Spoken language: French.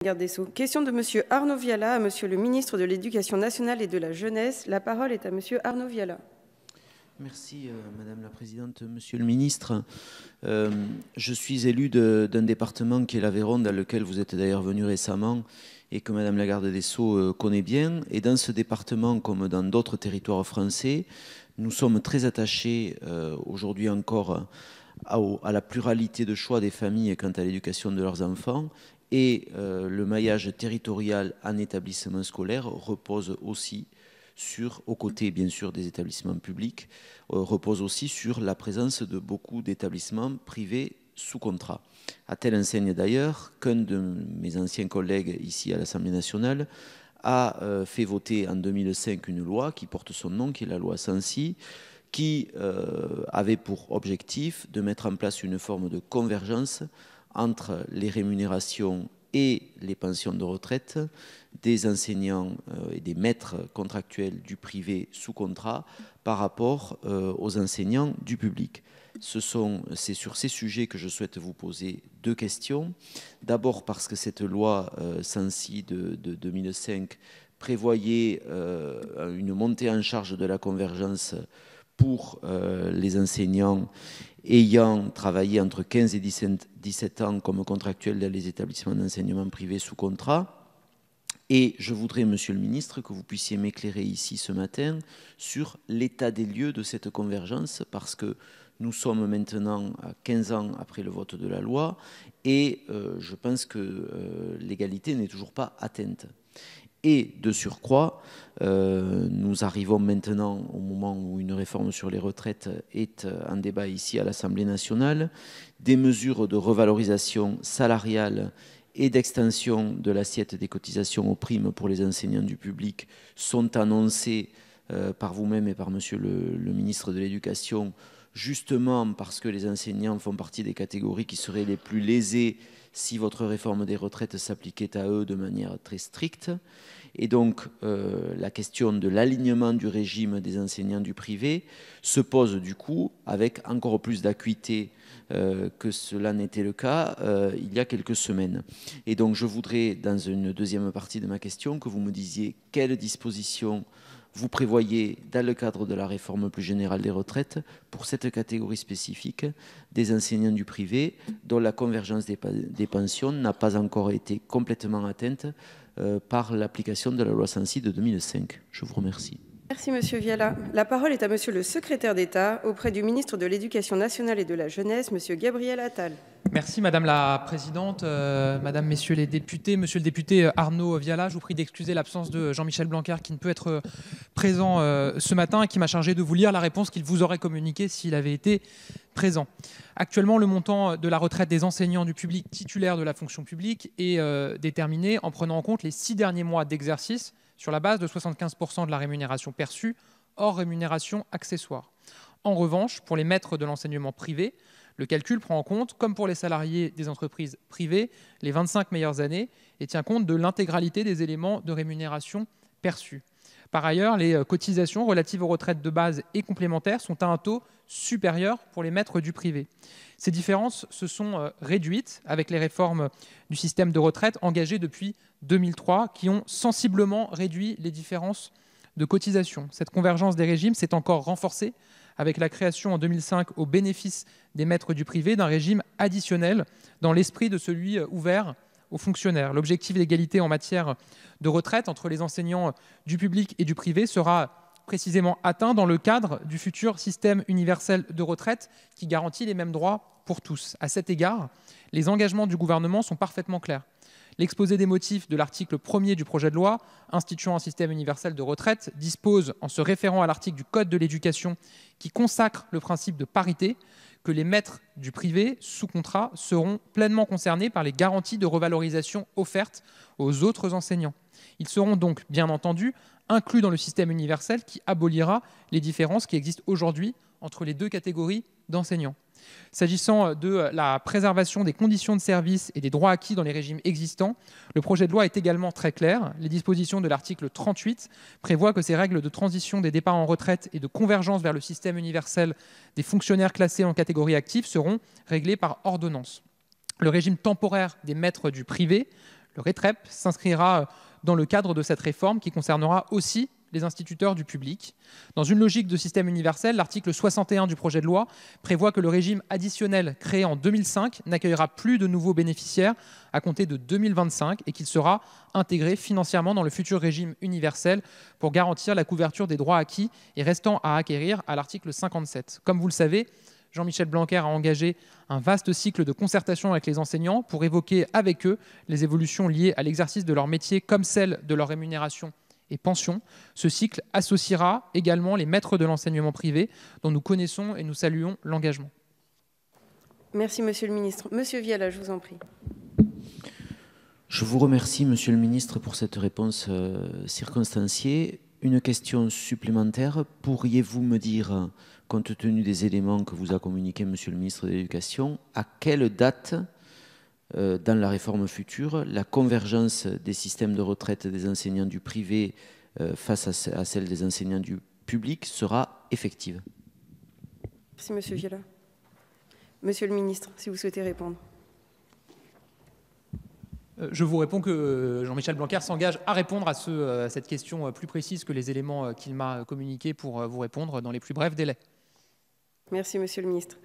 Garde des Sceaux. Question de Monsieur Arnaud Viala à Monsieur le ministre de l'Éducation nationale et de la Jeunesse. La parole est à Monsieur Arnaud Viala. Merci Madame la Présidente. Monsieur le Ministre, je suis élu d'un département qui est l'Aveyron, dans lequel vous êtes d'ailleurs venu récemment et que Madame la Garde des Sceaux connaît bien. Et dans ce département, comme dans d'autres territoires français, nous sommes très attachés aujourd'hui encore à la pluralité de choix des familles quant à l'éducation de leurs enfants. Et le maillage territorial en établissement scolaire repose aussi aux côtés bien sûr des établissements publics, repose aussi sur la présence de beaucoup d'établissements privés sous contrat. À telle enseigne d'ailleurs qu'un de mes anciens collègues ici à l'Assemblée nationale a fait voter en 2005 une loi qui porte son nom, qui est la loi Sancy, qui avait pour objectif de mettre en place une forme de convergence entre les rémunérations et les pensions de retraite des enseignants et des maîtres contractuels du privé sous contrat par rapport aux enseignants du public. C'est sur ces sujets que je souhaite vous poser deux questions. D'abord parce que cette loi Sancy de 2005 prévoyait une montée en charge de la convergence pour les enseignants ayant travaillé entre 15 et 17 ans comme contractuels dans les établissements d'enseignement privé sous contrat. Et je voudrais, Monsieur le Ministre, que vous puissiez m'éclairer ici ce matin sur l'état des lieux de cette convergence, parce que nous sommes maintenant à 15 ans après le vote de la loi et je pense que l'égalité n'est toujours pas atteinte. Et de surcroît, nous arrivons maintenant au moment où une réforme sur les retraites est en débat ici à l'Assemblée nationale. Des mesures de revalorisation salariale et d'extension de l'assiette des cotisations aux primes pour les enseignants du public sont annoncées par vous-même et par Monsieur le ministre de l'Éducation, justement parce que les enseignants font partie des catégories qui seraient les plus lésées si votre réforme des retraites s'appliquait à eux de manière très stricte. Et donc, la question de l'alignement du régime des enseignants du privé se pose du coup avec encore plus d'acuité que cela n'était le cas il y a quelques semaines. Et donc, je voudrais, dans une deuxième partie de ma question, que vous me disiez quelles dispositions vous prévoyez dans le cadre de la réforme plus générale des retraites pour cette catégorie spécifique des enseignants du privé dont la convergence des pensions n'a pas encore été complètement atteinte par l'application de la loi Sancy de 2005. Je vous remercie. Merci Monsieur Viala. La parole est à Monsieur le secrétaire d'État auprès du ministre de l'Éducation nationale et de la Jeunesse, Monsieur Gabriel Attal. Merci Madame la Présidente, Madame, Messieurs les députés. Monsieur le député Arnaud Viala, je vous prie d'excuser l'absence de Jean-Michel Blanquer qui ne peut être présent ce matin et qui m'a chargé de vous lire la réponse qu'il vous aurait communiquée s'il avait été présent. Actuellement, le montant de la retraite des enseignants du public titulaires de la fonction publique est déterminé en prenant en compte les 6 derniers mois d'exercice sur la base de 75% de la rémunération perçue, hors rémunération accessoire. En revanche, pour les maîtres de l'enseignement privé, le calcul prend en compte, comme pour les salariés des entreprises privées, les 25 meilleures années et tient compte de l'intégralité des éléments de rémunération perçus. Par ailleurs, les cotisations relatives aux retraites de base et complémentaires sont à un taux supérieur pour les maîtres du privé. Ces différences se sont réduites avec les réformes du système de retraite engagées depuis 2003 qui ont sensiblement réduit les différences de cotisation. Cette convergence des régimes s'est encore renforcée avec la création en 2005 au bénéfice des maîtres du privé d'un régime additionnel dans l'esprit de celui ouvert aux fonctionnaires. L'objectif d'égalité en matière de retraite entre les enseignants du public et du privé sera précisément atteint dans le cadre du futur système universel de retraite qui garantit les mêmes droits pour tous. À cet égard, les engagements du gouvernement sont parfaitement clairs. L'exposé des motifs de l'article 1er du projet de loi instituant un système universel de retraite dispose, en se référant à l'article du Code de l'éducation qui consacre le principe de parité, que les maîtres du privé sous contrat seront pleinement concernés par les garanties de revalorisation offertes aux autres enseignants. Ils seront donc, bien entendu, inclus dans le système universel qui abolira les différences qui existent aujourd'hui entre les deux catégories d'enseignants. S'agissant de la préservation des conditions de service et des droits acquis dans les régimes existants, le projet de loi est également très clair. Les dispositions de l'article 38 prévoient que ces règles de transition des départs en retraite et de convergence vers le système universel des fonctionnaires classés en catégorie active seront réglées par ordonnance. Le régime temporaire des maîtres du privé, Le RETREP s'inscrira dans le cadre de cette réforme qui concernera aussi les instituteurs du public. Dans une logique de système universel, l'article 61 du projet de loi prévoit que le régime additionnel créé en 2005 n'accueillera plus de nouveaux bénéficiaires à compter de 2025 et qu'il sera intégré financièrement dans le futur régime universel pour garantir la couverture des droits acquis et restant à acquérir à l'article 57. Comme vous le savez, Jean-Michel Blanquer a engagé un vaste cycle de concertation avec les enseignants pour évoquer avec eux les évolutions liées à l'exercice de leur métier comme celles de leur rémunération et pension. Ce cycle associera également les maîtres de l'enseignement privé dont nous connaissons et nous saluons l'engagement. Merci, Monsieur le Ministre. Monsieur Viala, je vous en prie. Je vous remercie, Monsieur le Ministre, pour cette réponse circonstanciée. Une question supplémentaire. Pourriez-vous me dire, compte tenu des éléments que vous a communiqués Monsieur le Ministre de l'Éducation, à quelle date, dans la réforme future, la convergence des systèmes de retraite des enseignants du privé face à celle des enseignants du public sera effective? Merci, Monsieur Viala. Monsieur le Ministre, si vous souhaitez répondre. Je vous réponds que Jean-Michel Blanquer s'engage à répondre à cette question plus précise que les éléments qu'il m'a communiqués pour vous répondre dans les plus brefs délais. Merci, Monsieur le Ministre.